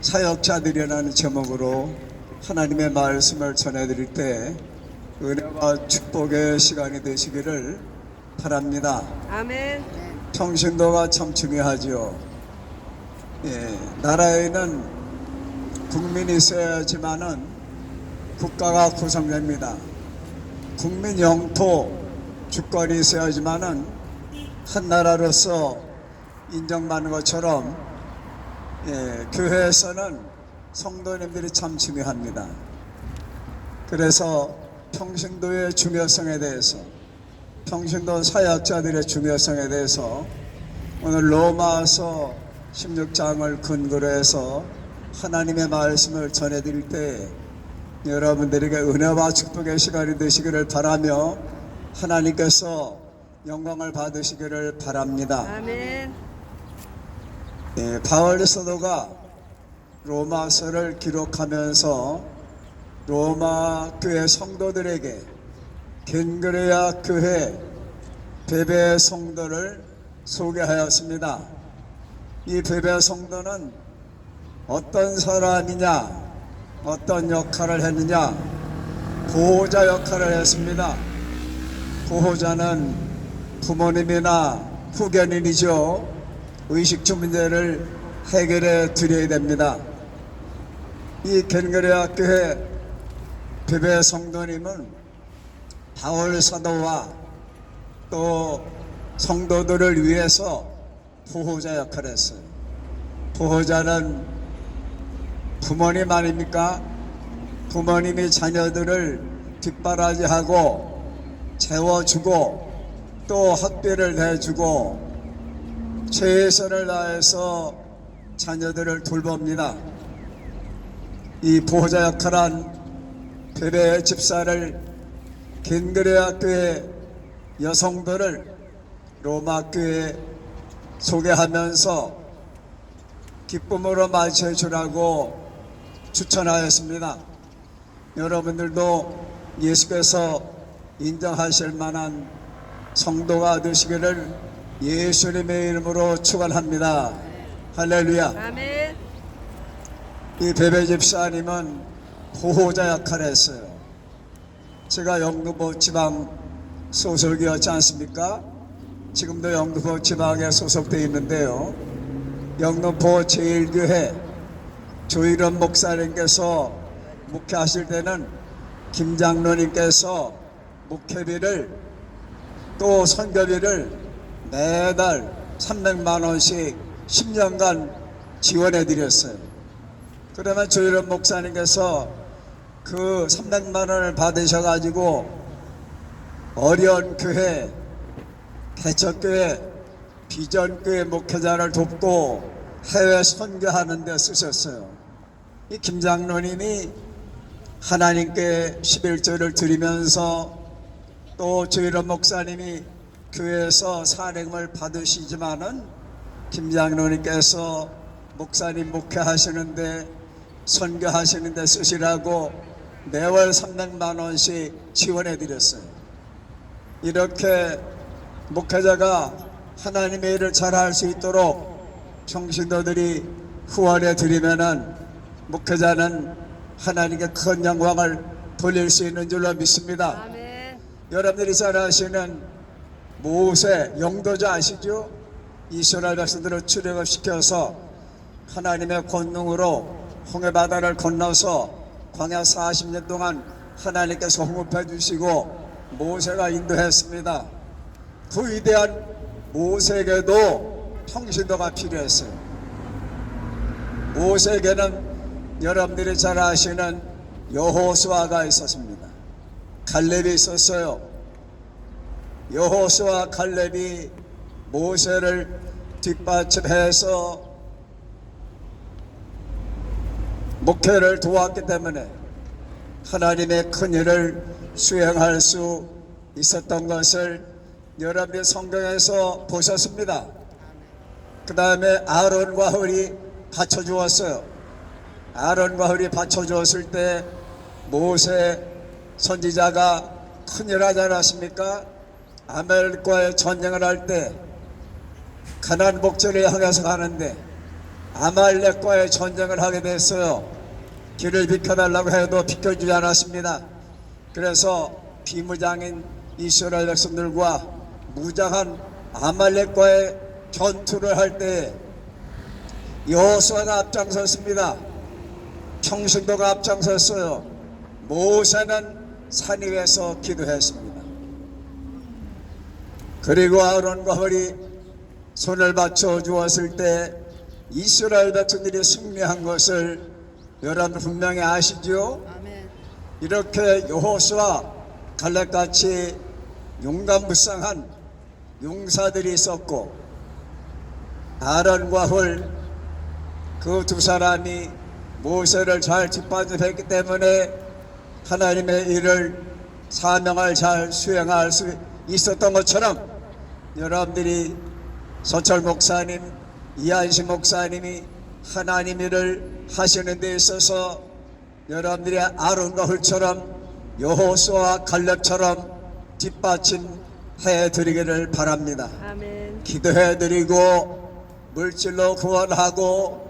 사역자들이라는 제목으로 하나님의 말씀을 전해드릴 때 은혜와 축복의 시간이 되시기를 바랍니다. 아멘. 평신도가 참 중요하죠. 나라에는 국민이 있어야지만은 국가가 구성됩니다. 국민 영토 주권이 있어야지만은 한 나라로서 인정받는 것처럼 교회에서는 성도님들이 참 중요합니다. 그래서 평신도의 중요성에 대해서, 평신도 사역자들의 중요성에 대해서 오늘 로마서 16장을 근거로 해서 하나님의 말씀을 전해드릴 때 여러분들에게 은혜와 축복의 시간이 되시기를 바라며 하나님께서 영광을 받으시기를 바랍니다. 아멘. 바울 사도가 로마서를 기록하면서 로마 교회 성도들에게 겐그레아 교회 베베 성도를 소개하였습니다. 이 베베 성도는 어떤 사람이냐, 어떤 역할을 했느냐, 보호자 역할을 했습니다. 보호자는 부모님이나 후견인이죠. 의식주 문제를 해결해 드려야 됩니다. 이 겐그레아 교회 베베 성도님은 바울 사도와 또 성도들을 위해서 보호자 역할을 했어요. 보호자는 부모님 아닙니까? 부모님이 자녀들을 뒷바라지하고 재워주고 또 학비를 내주고 최선을 다해서 자녀들을 돌봅니다. 이 보호자 역할한 베베 집사를 겐그레아 교회 여성들을 로마 교회에 소개하면서 기쁨으로 맞이해 주라고 추천하였습니다. 여러분들도 예수께서 인정하실 만한 성도가 되시기를 예수님의 이름으로 축원합니다. 할렐루야. 아멘. 이 베베 집사님은 보호자 역할을 했어요. 제가 영등포 지방 소속이었지 않습니까? 지금도 영등포 지방에 소속되어 있는데요. 영등포 제1교회 조일원 목사님께서 목회하실 때는 김장로님께서 목회비를 또 선교비를 매달 300만 원씩 10년간 지원해 드렸어요. 그러면 조일원 목사님께서 그 300만 원을 받으셔가지고 어려운 교회, 개척교회, 비전교회 목회자를 돕고 해외 선교하는 데 쓰셨어요. 이 김장로님이 하나님께 11조를 드리면서 또 조일원 목사님이 교회에서 산행을 받으시지만은 김장로님께서 목사님 목회하시는데 선교하시는데 쓰시라고 매월 300만 원씩 지원해 드렸어요. 이렇게 목회자가 하나님의 일을 잘할 수 있도록 평신도들이 후원해 드리면은 목회자는 하나님께 큰 영광을 돌릴 수 있는 줄로 믿습니다. 아멘. 여러분들이 잘 아시는 모세 영도자 아시죠? 이스라엘 백성들을 출애굽시켜서 하나님의 권능으로 홍해바다를 건너서 광야 40년 동안 하나님께서 홍업해 주시고 모세가 인도했습니다. 그 위대한 모세에게도 평신도가 필요했어요. 모세에게는 여러분들이 잘 아시는 여호수아가 있었습니다. 갈렙이 있었어요. 여호수아 갈렙이 모세를 뒷받침해서 목회를 도왔기 때문에 하나님의 큰 일을 수행할 수 있었던 것을 여러분이 성경에서 보셨습니다. 그 다음에 아론과 훌이 받쳐주었어요. 아론과 훌이 받쳐주었을 때 모세 선지자가 큰일 하지 않았습니까? 아말렉과의 전쟁을 할 때 가나안 복지를 향해서 가는데 아말렉과의 전쟁을 하게 됐어요. 길을 비켜달라고 해도 비켜주지 않았습니다. 그래서 비무장인 이스라엘 백성들과 무장한 아말렉과의 전투를 할 때 여호수아가 앞장섰습니다. 평신도가 앞장섰어요. 모세는 산 위에서 기도했습니다. 그리고 아론과 홀이 손을 받쳐 주었을 때 이스라엘 백성들이 승리한 것을 여러분 분명히 아시죠? 아멘. 이렇게 여호수아 갈렙같이 용감무쌍한 용사들이 있었고 아론과 홀 그 두 사람이 모세를 잘 뒷받침했기 때문에 하나님의 일을 사명을 잘 수행할 수 있었던 것처럼 여러분들이 서철 목사님, 이한식 목사님이 하나님 일을 하시는 데 있어서 여러분들이 아론과 홀처럼 여호수아와 갈렙처럼 뒷받침해 드리기를 바랍니다. 아멘. 기도해 드리고 물질로 구원하고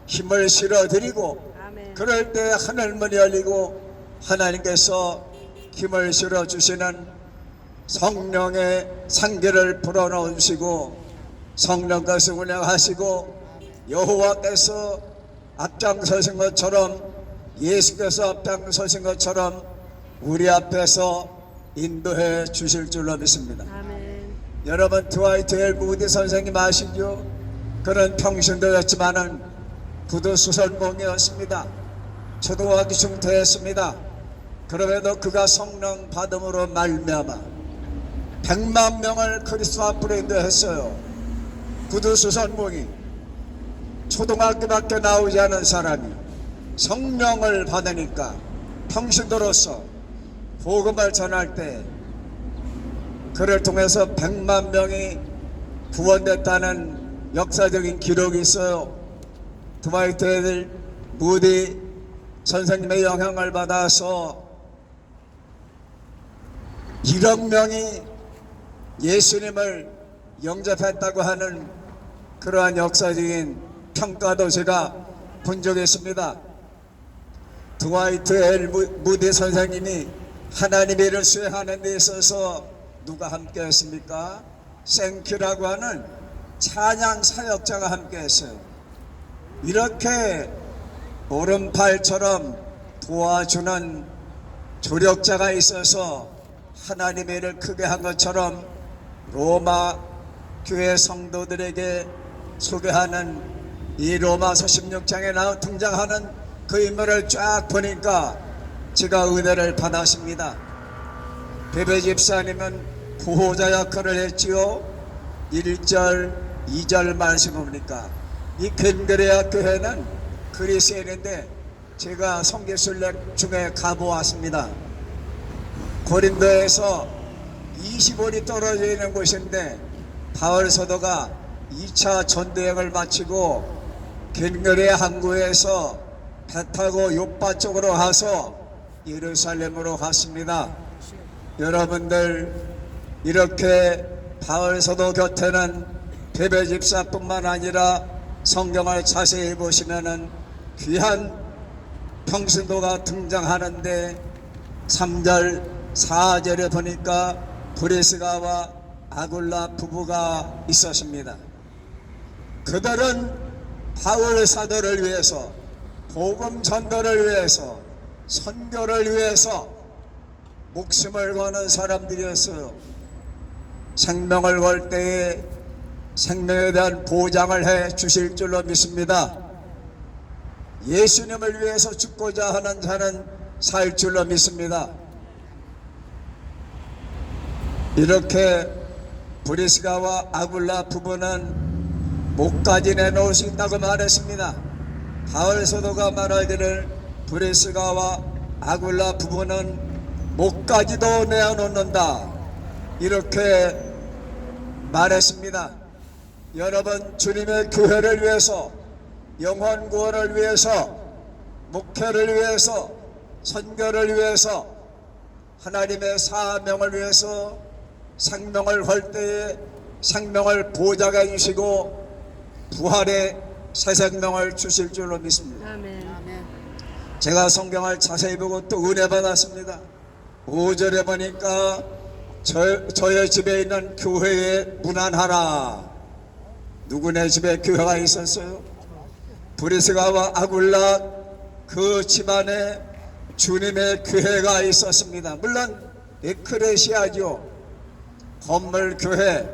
힘을 실어 드리고 아멘. 그럴 때 하늘문이 열리고 하나님께서 힘을 실어 주시는 성령의 상기를 불어넣어 주시고 성령께서 운행하시고 여호와께서 앞장서신 것처럼 예수께서 앞장서신 것처럼 우리 앞에서 인도해 주실 줄로 믿습니다. 아멘. 여러분 드와이트 엘 무디 선생님 아시죠? 그는 평신도였지만은 구두수설봉이었습니다. 초등학교 중퇴했습니다. 그럼에도 그가 성령 받음으로 말미암아 100만 명을 그리스도 앞으로 인도했어요. 구두수설봉이 초등학교밖에 나오지 않은 사람이 성령을 받으니까 평신도로서 복음을 전할 때 그를 통해서 100만 명이 구원됐다는 역사적인 기록이 있어요. 드와이트 엘 무디 선생님의 영향을 받아서 1억 명이 예수님을 영접했다고 하는 그러한 역사적인 평가도 제가 본 적이 있습니다. 드와이트 엘 무디 선생님이 하나님의 일을 수행하는 데 있어서 누가 함께 했습니까? 생큐라고 하는 찬양 사역자가 함께 했어요. 이렇게 오른팔처럼 도와주는 조력자가 있어서 하나님의 일을 크게 한 것처럼 로마 교회 성도들에게 소개하는 이 로마서 16장에 등장하는 그 인물을 쫙 보니까 제가 은혜를 받았습니다. 베베 집사님은 구호자 역할을 했지요. 1절, 2절 말씀 봅니까? 이 겐그레아 교회는 그리스인인데 제가 성교순례 중에 가보았습니다. 고린도에서 25리 떨어져 있는 곳인데 바울 사도가 2차 전도여행을 마치고 겐그레아 항구에서 배 타고 요파 쪽으로 가서 예루살렘으로 갔습니다. 여러분들 이렇게 바울 사도 곁에는 베베 집사뿐만 아니라 성경을 자세히 보시면은 귀한 평신도가 등장하는데 3절 4절에 보니까 브리스가와 아굴라 부부가 있었습니다. 그들은 바울 사도를 위해서 복음 전도를 위해서 선교를 위해서 목숨을 거는 사람들이었어요. 생명을 걸 때에 생명에 대한 보장을 해 주실 줄로 믿습니다. 예수님을 위해서 죽고자 하는 자는 살 줄로 믿습니다. 이렇게 브리스가와 아굴라 부부는 목까지 내놓을 수 있다고 말했습니다. 바울 사도가 말하기를 브리스가와 아굴라 부부는 목까지도 내어놓는다 이렇게 말했습니다. 여러분 주님의 교회를 위해서 영혼 구원을 위해서 목회를 위해서 선교를 위해서 하나님의 사명을 위해서 생명을 걸 때에 생명을 보장해 주시고 부활의 새 생명을 주실 줄로 믿습니다. 아멘. 제가 성경을 자세히 보고 또 은혜 받았습니다. 5절에 보니까 저의 집에 있는 교회에 문안하라. 누구네 집에 교회가 있었어요? 브리스가와 아굴라 그 집안에 주님의 교회가 있었습니다. 물론 에크레시아죠. 건물 교회,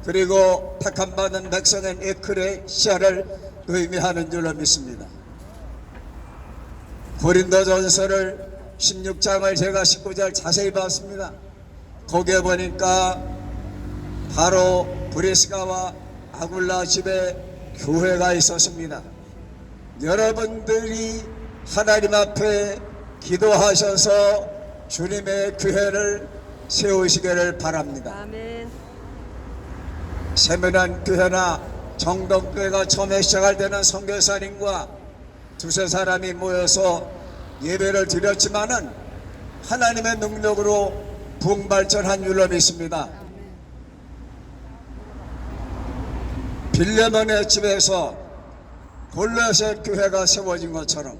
그리고 택함받은 백성인 에크레시아를 의미하는 줄로 믿습니다. 고린도전서를 16장을 제가 19절 자세히 봤습니다. 거기에 보니까 바로 브리스가와 아굴라 집에 교회가 있었습니다. 여러분들이 하나님 앞에 기도하셔서 주님의 교회를 세우시기를 바랍니다. 아멘. 세면한 교회나 정동교회가 처음에 시작할 때는 선교사님과 두세 사람이 모여서 예배를 드렸지만은 하나님의 능력으로 부흥발전한 줄로 믿습니다. 빌레몬의 집에서 골로새 교회가 세워진 것처럼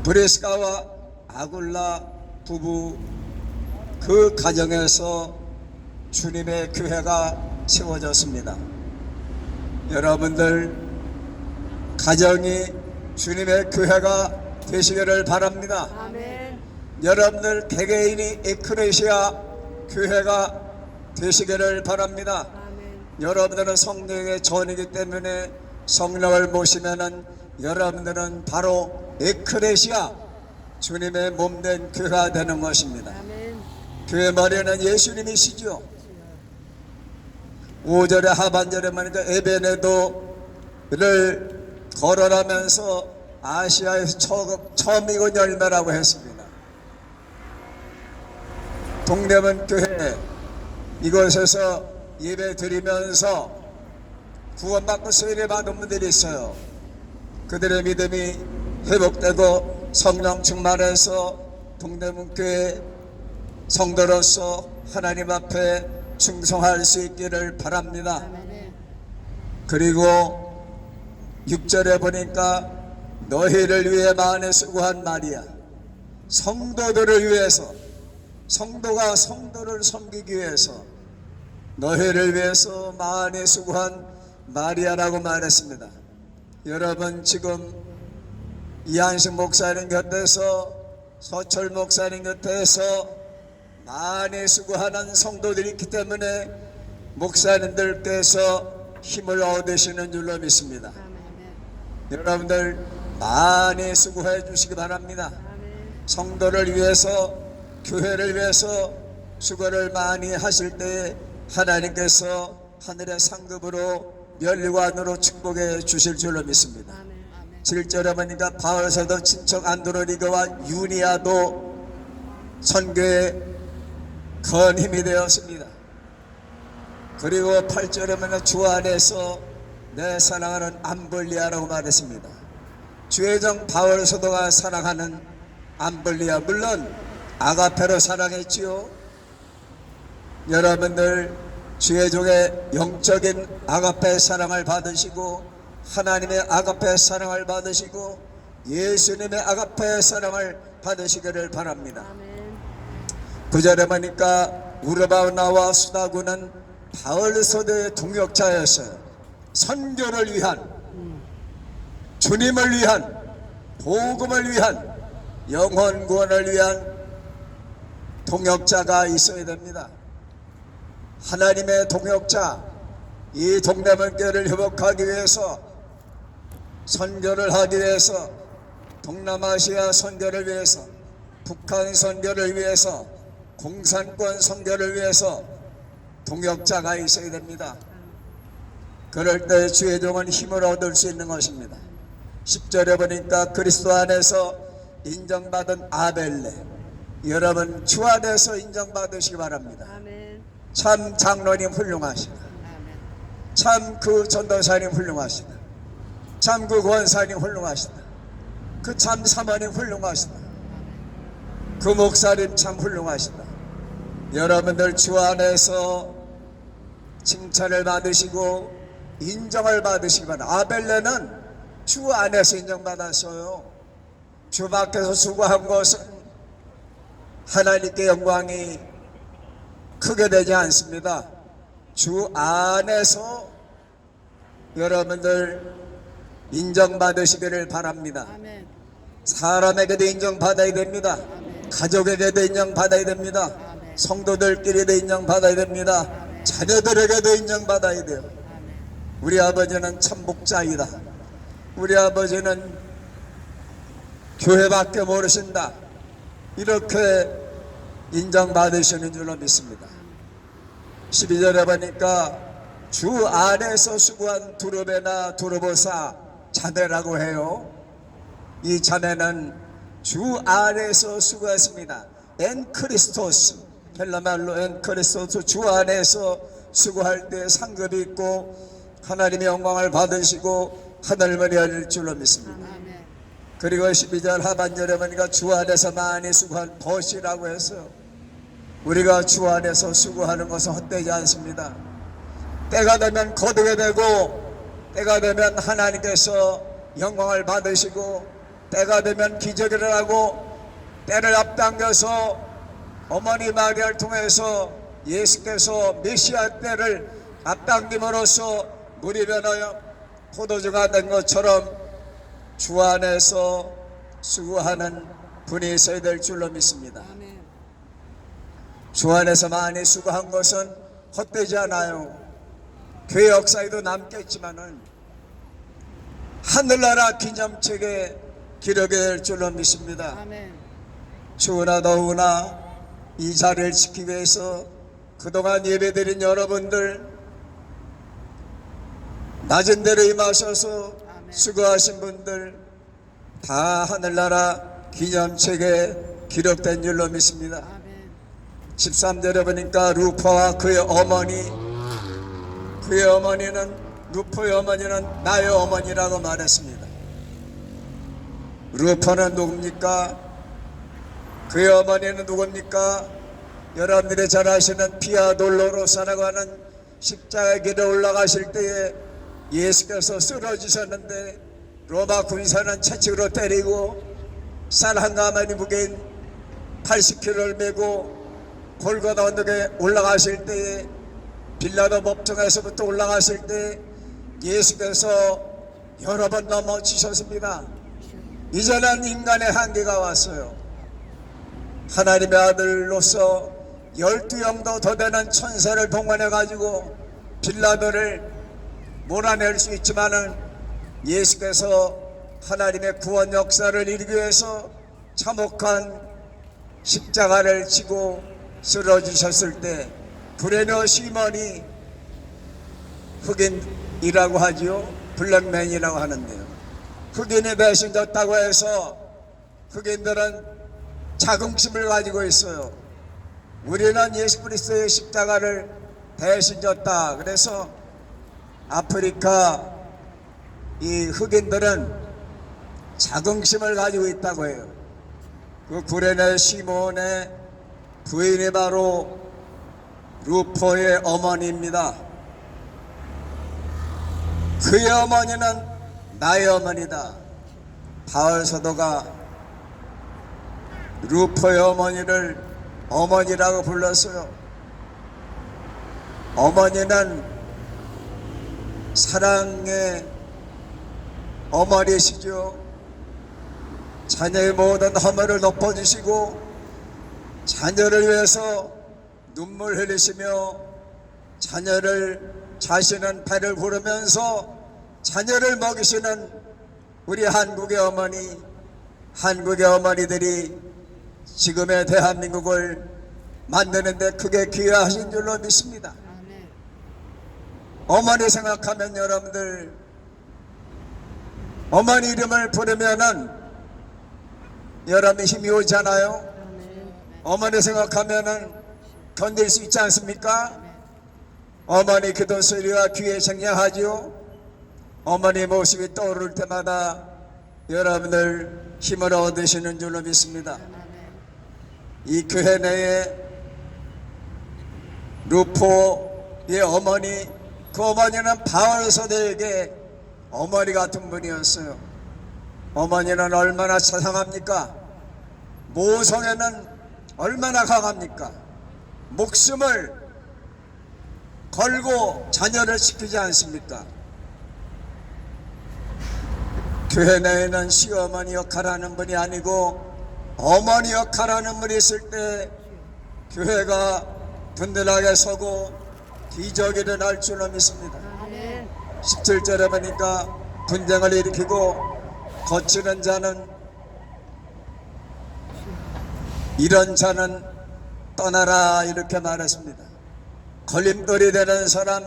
브리스가와 아굴라 부부 그 가정에서 주님의 교회가 세워졌습니다. 여러분들 가정이 주님의 교회가 되시기를 바랍니다. 아멘. 여러분들 개개인이 에크레시아 교회가 되시기를 바랍니다. 아멘. 여러분들은 성령의 전이기 때문에 성령을 모시면은 여러분들은 바로 에크레시아 주님의 몸된 교회가 되는 것입니다. 아멘. 교회 머리는 예수님이시죠. 5절에 하반절에 보니까 에베네도를 거론하면서 아시아에서 처음 익은 열매라고 했습니다. 동대문 교회 이곳에서 예배 드리면서 구원받고 세례 받은 분들이 있어요. 그들의 믿음이 회복되고 성령 충만해서 동대문 교회 성도로서 하나님 앞에 충성할 수 있기를 바랍니다. 그리고 6절에 보니까 너희를 위해 많이 수고한 마리아, 성도들을 위해서, 성도가 성도를 섬기기 위해서 너희를 위해서 많이 수고한 마리아라고 말했습니다. 여러분 지금 이한식 목사님 곁에서 서철 목사님 곁에서 많이 수고하는 성도들이 있기 때문에 목사님들께서 힘을 얻으시는 줄로 믿습니다. 여러분들 많이 수고해 주시기 바랍니다. 성도를 위해서, 교회를 위해서 수고를 많이 하실 때 하나님께서 하늘의 상급으로 면류관으로 축복해 주실 줄로 믿습니다. 7절에 보니까 바울사도 친척 안드로니가와 유니아도 선교에 큰 힘이 되었습니다. 그리고 8절에 보면 주 안에서 내 사랑하는 암블리아라고 말했습니다. 주의 종 바울 사도가 사랑하는 암블리아, 물론 아가페로 사랑했지요. 여러분들 주의 종의 영적인 아가페 사랑을 받으시고 하나님의 아가페 사랑을 받으시고 예수님의 아가페 사랑을 받으시기를 바랍니다. 9절에 보니까 우르바나와 수다구는 바울 사도의 동역자였어요. 선교를 위한, 주님을 위한, 복음을 위한, 영혼 구원을 위한 동역자가 있어야 됩니다. 하나님의 동역자, 이 동대문교회를 회복하기 위해서, 선교를 하기 위해서, 동남아시아 선교를 위해서, 북한 선교를 위해서, 공산권 선교를 위해서 동역자가 있어야 됩니다. 그럴 때 주의 종은 힘을 얻을 수 있는 것입니다. 10절에 보니까 그리스도 안에서 인정받은 아벨레, 여러분 주 안에서 인정받으시기 바랍니다. 참 장로님 훌륭하시다. 참 그 전도사님 훌륭하시다. 참 그 권사님 훌륭하시다. 그 참 사모님 훌륭하시다. 그 목사님 참 훌륭하시다. 여러분들 주 안에서 칭찬을 받으시고 인정을 받으시기 바랍니다. 아벨레는 주 안에서 인정받았어요. 주 밖에서 수고한 것은 하나님께 영광이 크게 되지 않습니다. 주 안에서 여러분들 인정받으시기를 바랍니다. 아멘. 사람에게도 인정받아야 됩니다. 아멘. 가족에게도 인정받아야 됩니다. 아멘. 성도들끼리도 인정받아야 됩니다. 아멘. 자녀들에게도 인정받아야 돼요. 아멘. 우리 아버지는 참 목자이다. 우리 아버지는 교회밖에 모르신다. 이렇게 인정받으시는 줄로 믿습니다. 12절에 보니까 주 안에서 수고한 두루베나 두루보사 자매라고 해요. 이 자매는 주 안에서 수고했습니다. 엔크리스토스, 헬라말로 엔크리스토스, 주 안에서 수고할 때 상급이 있고 하나님의 영광을 받으시고 하늘문이 열릴 줄로 믿습니다. 아멘. 그리고 12절 하반절에 보니까 주 안에서 많이 수고한 벗이라고 해서 우리가 주 안에서 수고하는 것은 헛되지 않습니다. 때가 되면 거두게 되고 때가 되면 하나님께서 영광을 받으시고 때가 되면 기적을 하고 때를 앞당겨서 어머니 마리아를 통해서 예수께서 메시아 때를 앞당김으로써 물이 변하여 포도주가 된 것처럼 주 안에서 수고하는 분이 있어야 될 줄로 믿습니다. 아멘. 주 안에서 많이 수고한 것은 헛되지 않아요. 교회 역사에도 남겠지만은 하늘나라 기념책에 기록이 될 줄로 믿습니다. 아멘. 추우나 더우나 이 자리를 지키기 위해서 그동안 예배드린 여러분들 낮은 데로 임하셔서 아멘. 수고하신 분들 다 하늘나라 기념책에 기록된 줄로 믿습니다. 아멘. 13절에 보니까 루퍼와 그의 어머니는 루퍼의 어머니는 나의 어머니라고 말했습니다. 루퍼는 누굽니까? 그의 어머니는 누굽니까? 여러분들이 잘 아시는 비아 돌로로사라고 하는 십자가의 길에 올라가실 때에 예수께서 쓰러지셨는데 로마 군사는 채찍으로 때리고 쌀 한 가마니 무게인 80kg를 메고 골고다 언덕에 올라가실 때에 빌라도 법정에서부터 올라가실 때 예수께서 여러 번 넘어지셨습니다. 이제는 인간의 한계가 왔어요. 하나님의 아들로서 12영도 더 되는 천사를 동원해 가지고 빌라도를 몰아낼 수 있지만은 예수께서 하나님의 구원 역사를 이루기 위해서 참혹한 십자가를 지고 쓰러지셨을 때 브레너 시몬이 흑인이라고 하지요. 블랙맨이라고 하는데요. 흑인이 대신 졌다고 해서 흑인들은 자긍심을 가지고 있어요. 우리는 예수 그리스도의 십자가를 대신 졌다. 그래서 아프리카 이 흑인들은 자긍심을 가지고 있다고 해요. 그 구레네 시몬의 부인이 바로 루포의 어머니입니다. 그의 어머니는 나의 어머니다. 바울 사도가 루포의 어머니를 어머니라고 불렀어요. 어머니는 사랑의 어머니시죠. 자녀의 모든 허물을 덮어주시고 자녀를 위해서 눈물 흘리시며 자녀를 자신은 배를 부르면서 자녀를 먹이시는 우리 한국의 어머니들이 지금의 대한민국을 만드는데 크게 기여하신 줄로 믿습니다. 아멘. 어머니 생각하면 여러분들 어머니 이름을 부르면은 여러분 힘이 오잖아요. 아멘. 어머니 생각하면은 견딜 수 있지 않습니까? 어머니 기도 소리가 귀에 생략하지요. 어머니 모습이 떠오를 때마다 여러분들 힘을 얻으시는 줄로 믿습니다. 아멘. 이 교회 내에 루포의 어머니 그 어머니는 바울서대에게 어머니 같은 분이었어요. 어머니는 얼마나 자상합니까? 모성애는 얼마나 강합니까? 목숨을 걸고 자녀를 지키지 않습니까? 교회 내에는 시어머니 역할하는 분이 아니고 어머니 역할하는 분이 있을 때 교회가 든든하게 서고 기적이 일어날 줄로 믿습니다. 17절에 보니까 분쟁을 일으키고 거치는 자는 이런 자는 떠나라 이렇게 말했습니다. 걸림돌이 되는 사람,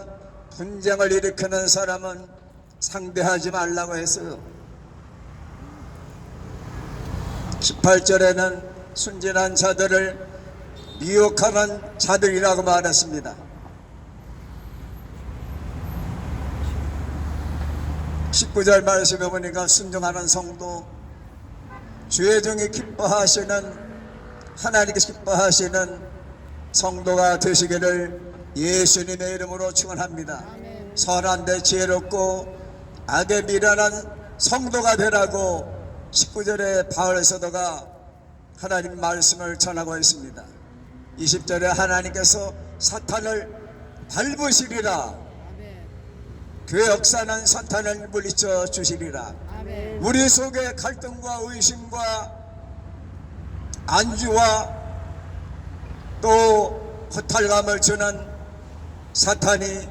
분쟁을 일으키는 사람은 상대하지 말라고 했어요. 18절에는 순진한 자들을 미혹하는 자들이라고 말했습니다. 19절 말씀에 보니까 순종하는 성도, 주의 종이 기뻐하시는, 하나님께서 기뻐하시는 성도가 되시기를 예수님의 이름으로 축원합니다. 선한데 지혜롭고 악에 미련한 성도가 되라고 19절에 바울 사도가 하나님 말씀을 전하고 있습니다. 20절에 하나님께서 사탄을 밟으시리라. 교회 역사는 사탄을 물리쳐 주시리라. 우리 속에 갈등과 의심과 안주와 또 허탈감을 주는 사탄이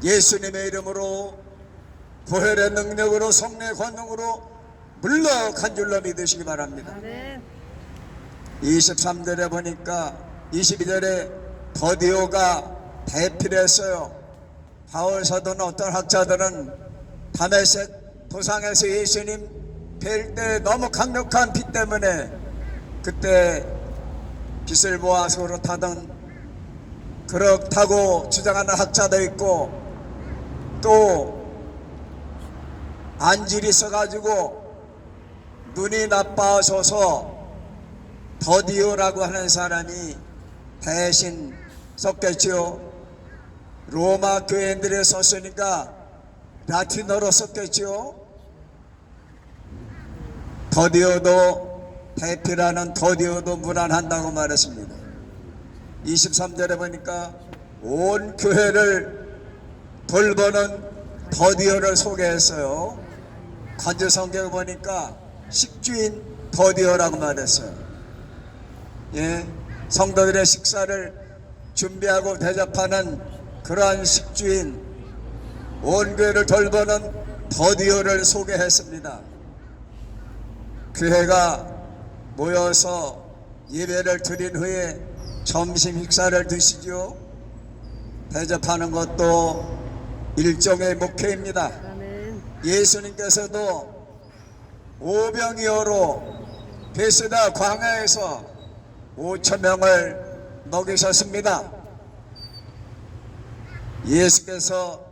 예수님의 이름으로 보혈의 능력으로 성령의 권능으로 물러간 줄로 믿으시기 바랍니다. 23절에 보니까 22절에 더디오가 대필했어요. 바울 사도는 어떤 학자들은 다메섹 도상에서 예수님 뵐 때 너무 강력한 빛 때문에 그때 빛을 보아서 그렇다던 그렇다고 주장하는 학자도 있고 또 안질이 있어가지고 눈이 나빠져서 더디오라고 하는 사람이 대신 썼겠지요. 로마 교인들이 썼으니까 라틴어로 썼겠지요. 더디오도 대피라는 더디오도 무난한다고 말했습니다. 23절에 보니까 온 교회를 돌보는 더디오를 소개했어요. 관저 성경에 보니까 식주인 더디오라고 말했어요. 예, 성도들의 식사를 준비하고 대접하는 그러한 식주인, 온 교회를 돌보는 더디오를 소개했습니다. 교회가 모여서 예배를 드린 후에 점심 식사를 드시죠. 대접하는 것도 일종의 목회입니다. 예수님께서도 오병이어로 베스다 광야에서 5,000명을 먹이셨습니다. 예수께서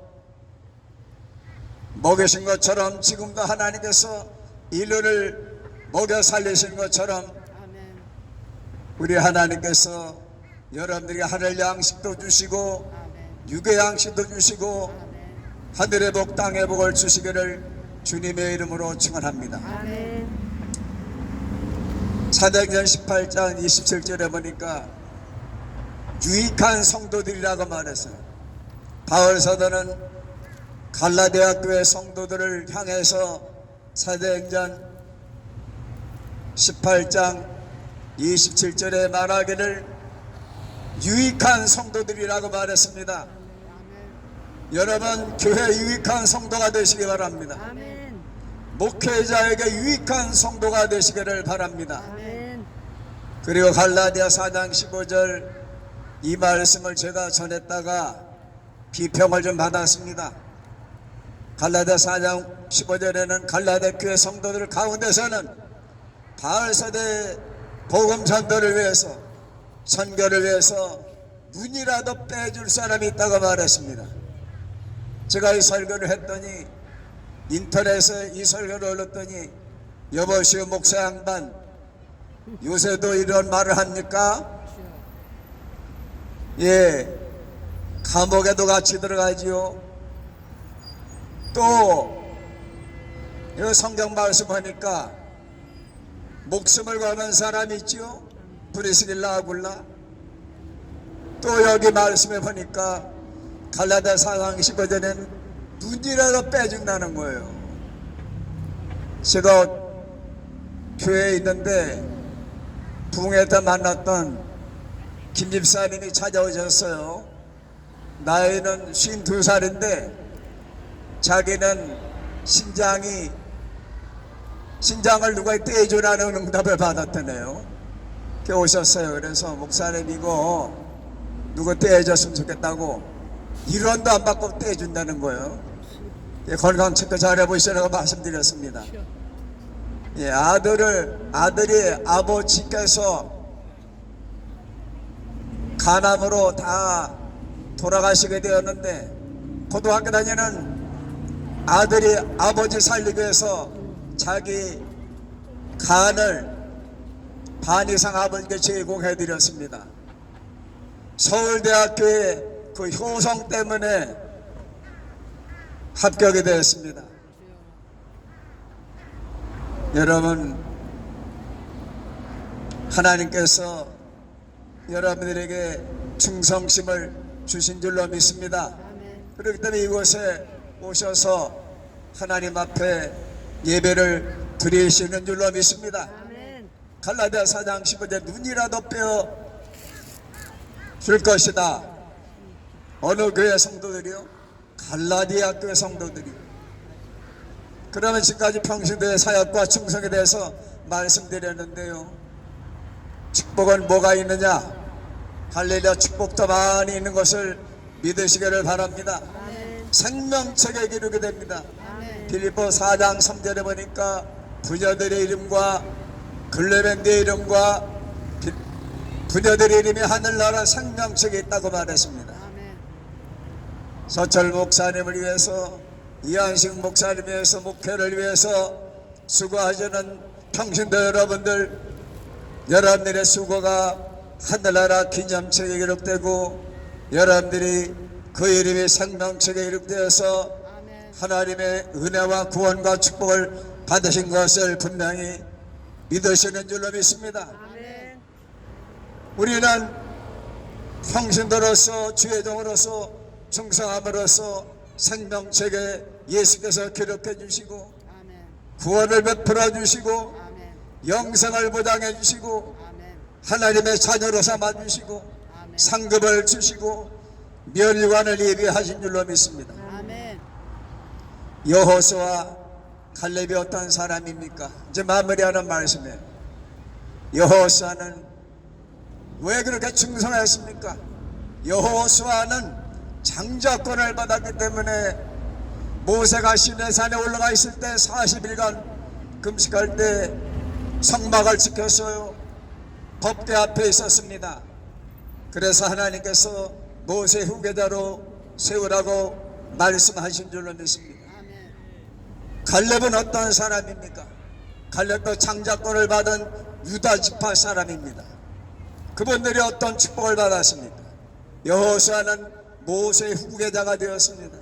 먹이신 것처럼 지금도 하나님께서 인류를 먹여 살리신 것처럼 우리 하나님께서 여러분들에게 하늘 양식도 주시고 육의 양식도 주시고 하늘의 복 땅의 복을 주시기를 주님의 이름으로 축원합니다. 사도행전 18장 27절에 보니까 유익한 성도들이라고 말했어요. 바울 사도는 갈라디아 교회 성도들을 향해서 사도행전 18장 27절에 말하기를 유익한 성도들이라고 말했습니다. 여러분 교회 유익한 성도가 되시기 바랍니다. 목회자에게 유익한 성도가 되시기를 바랍니다. 그리고 갈라디아 4장 15절 이 말씀을 제가 전했다가 비평을 좀 받았습니다. 갈라디아 4장 15절에는 갈라디아 교회 성도들 가운데서는 바울서대 복음 전도를 위해서 선교를 위해서 눈이라도 빼줄 사람이 있다고 말했습니다. 제가 이 설교를 했더니 인터넷에 이 설교를 올렸더니 여보시오 목사 양반 요새도 이런 말을 합니까? 예, 감옥에도 같이 들어가지요. 또 이 성경 말씀 보니까 목숨을 거는 사람이 있죠. 브리스길라 아굴라. 또 여기 말씀에 보니까 갈라디아 4장 15절에는 눈이라도 빼준다는 거예요. 제가 교회에 있는데 부흥회에서 만났던 김 집사님이 찾아오셨어요. 나이는 52살인데 자기는 신장을 누가 떼주라는 응답을 받았다네요. 이렇게 오셨어요. 그래서 목사님 이거 누가 떼줬으면 좋겠다고 1원도 안 받고 떼준다는 거예요. 건강 체크 잘 해보시라고 말씀드렸습니다. 예, 아들이 아버지께서 간암으로 다 돌아가시게 되었는데 고등학교 다니는 아들이 아버지 살리기 위해서 자기 간을 반 이상 아버지께 제공해 드렸습니다. 서울대학교에 그 효성 때문에 합격이 되었습니다. 여러분, 하나님께서 여러분들에게 충성심을 주신 줄로 믿습니다. 그렇기 때문에 이곳에 오셔서 하나님 앞에 예배를 드리시는 줄로 믿습니다. 갈라디아 4장 15절 눈이라도 빼어 줄 것이다. 어느 교회 성도들이요? 갈라디아 교회 성도들이요. 그러면 지금까지 평신도의 사역과 충성에 대해서 말씀드렸는데요. 축복은 뭐가 있느냐? 할렐루야, 축복도 많이 있는 것을 믿으시기를 바랍니다. 생명책에 기록이 됩니다. 빌립보 4장 3절에 보니까 부녀들의 이름과 글레멘드의 이름과 부녀들의 이름이 하늘나라 생명책에 있다고 말했습니다. 서철 목사님을 위해서, 이한식 목사님을 위해서, 목회를 위해서 수고하시는 평신도 여러분들의 수고가 하늘나라 기념책에 기록되고 여러분들이 그 이름이 생명책에 기록되어서 하나님의 은혜와 구원과 축복을 받으신 것을 분명히 믿으시는 줄로 믿습니다. 우리는 평신도로서 주의 종으로서 충성함으로써 생명책에 예수께서 기록해 주시고 구원을 베풀어 주시고 영생을 보장해 주시고 하나님의 자녀로 삼아 주시고 상급을 주시고 멸류관을 예비하신 줄로 믿습니다. 여호수아 갈렙이 어떤 사람입니까? 이제 마무리하는 말씀이에요. 여호수아는 왜 그렇게 충성했습니까? 여호수아는 장자권을 받았기 때문에 모세가 시내산에 올라가 있을 때 40일간 금식할 때 성막을 지켰어요. 법궤 앞에 있었습니다. 그래서 하나님께서 모세 후계자로 세우라고 말씀하신 줄로 믿습니다. 갈렙은 어떤 사람입니까? 갈렙도 장자권을 받은 유다 지파 사람입니다. 그분들이 어떤 축복을 받았습니까? 여호수아는 모세의 후계자가 되었습니다.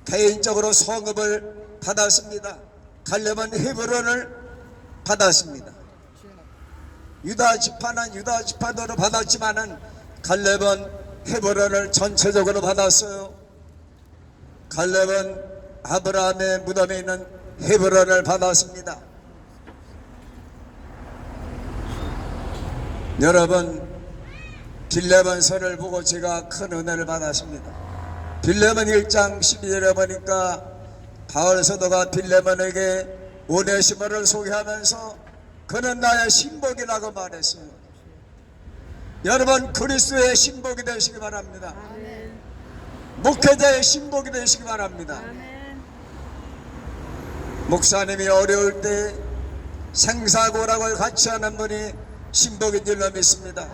개인적으로 성읍을 받았습니다. 갈렙은 헤브론을 받았습니다. 유다 지파는 유다 지파대로 받았지만은 갈렙은 헤브론을 전체적으로 받았어요. 갈렙은 아브라함의 무덤에 있는 헤브론을 받았습니다. 여러분, 빌레몬서를 보고 제가 큰 은혜를 받았습니다. 빌레몬 1장 12절에 보니까 바울 사도가 빌레몬에게 오네시모를 소개하면서 그는 나의 신복이라고 말했어요. 여러분, 그리스도의 신복이 되시기 바랍니다. 목회자의 신복이 되시기 바랍니다. 목사님이 어려울 때 생사고락을 같이 하는 분이 신복인 줄로 믿습니다.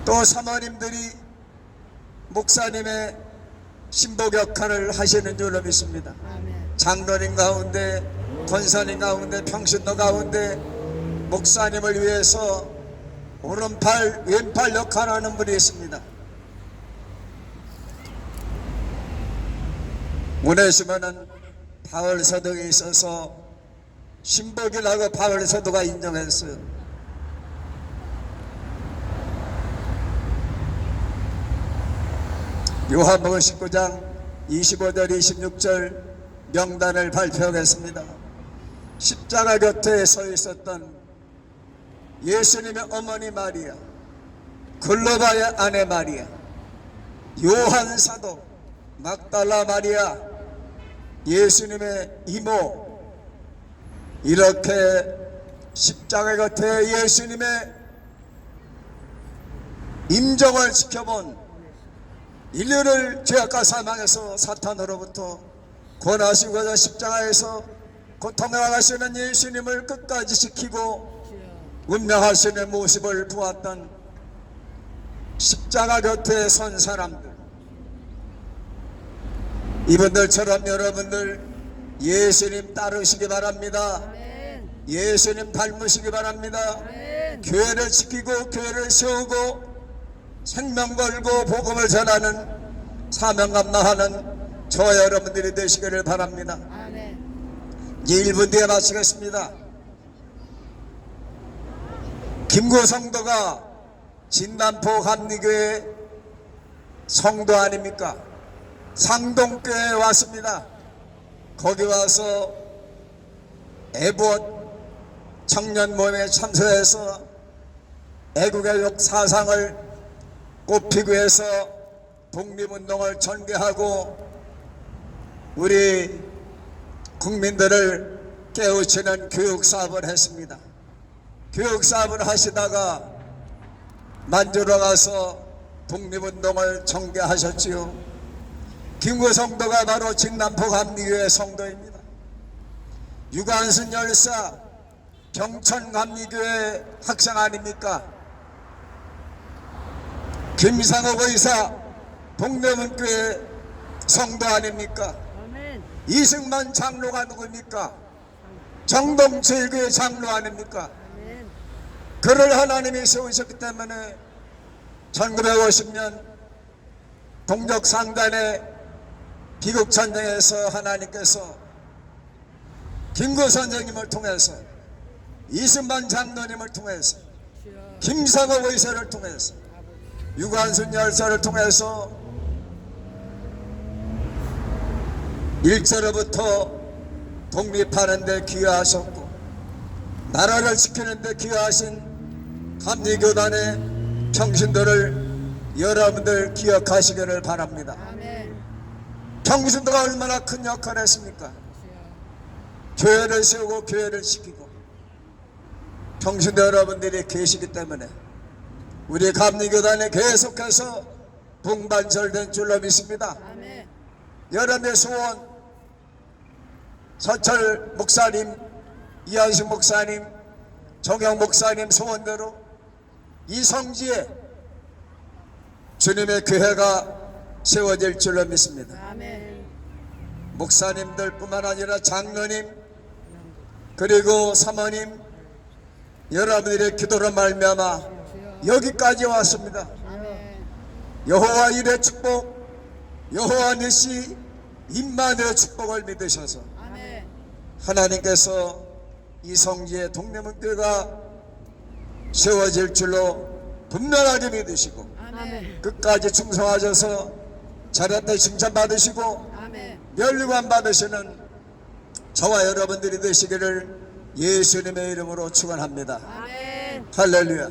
또 사모님들이 목사님의 신복 역할을 하시는 줄로 믿습니다. 장로님 가운데, 권사님 가운데, 평신도 가운데 목사님을 위해서 오른팔 왼팔 역할을 하는 분이 있습니다. 오네시모는 바울 사도에 있어서 신복이라고 바울 사도가 인정했어요. 요한복음 19장 25절 26절 명단을 발표하겠습니다. 십자가 곁에 서 있었던 예수님의 어머니 마리아, 글로바의 아내 마리아, 요한 사도, 막달라 마리아, 예수님의 이모, 이렇게 십자가 곁에 예수님의 임종을 지켜본 인류를 죄악과 사망에서 사탄으로부터 권하시고자 십자가에서 고통을 당하시는 예수님을 끝까지 지키고 운명하시는 모습을 보았던 십자가 곁에 선 사람들, 이분들처럼 여러분들 예수님 따르시기 바랍니다. 예수님 닮으시기 바랍니다. 교회를 지키고 교회를 세우고 생명 걸고 복음을 전하는 사명 감당하는 저와 여러분들이 되시기를 바랍니다. 이제 1분 뒤에 마치겠습니다. 김구 성도가 진단포 감리교회 성도 아닙니까? 상동교회에 왔습니다. 거기 와서 애봇 청년 모임에 참석해서 애국의 사상을 꽃피고 해서 독립운동을 전개하고 우리 국민들을 깨우치는 교육사업을 했습니다. 교육사업을 하시다가 만주로 가서 독립운동을 전개하셨지요. 김구 성도가 바로 진남포 감리교회 성도입니다. 유관순 열사 경천 감리교회 학생 아닙니까? 김상옥 의사 동대문교회 성도 아닙니까? 이승만 장로가 누구입니까? 정동철교회 장로 아닙니까? 그를 하나님이 세우셨기 때문에 1950년 동족상단의 비극전쟁에서 하나님께서 김구 선생님을 통해서 이승만 장로님을 통해서 김상옥 의사를 통해서 유관순 열사를 통해서 일제로부터 독립하는 데 기여하셨고 나라를 지키는 데 기여하신 감리교단의 평신도를 여러분들 기억하시기를 바랍니다. 평신도가 얼마나 큰 역할을 했습니까? 교회를 세우고 교회를 지키고 평신도 여러분들이 계시기 때문에 우리 감리교단에 계속해서 동반절된 줄로 믿습니다. 여러분의 소원, 서철 목사님, 이한식 목사님, 정영 목사님 소원대로 이 성지에 주님의 교회가 세워질 줄로 믿습니다. 목사님들 뿐만 아니라 장로님 그리고 사모님 여러분들의 기도로 말미암아 여기까지 왔습니다. 여호와 일의 축복, 여호와 니시 임마누엘 축복을 믿으셔서 하나님께서 이 성지에 동대문교회가 세워질 줄로 분명하게 믿으시고 끝까지 충성하셔서 잘했다 칭찬받으시고 멸류관 받으시는 저와 여러분들이 되시기를 예수님의 이름으로 축원합니다. 할렐루야.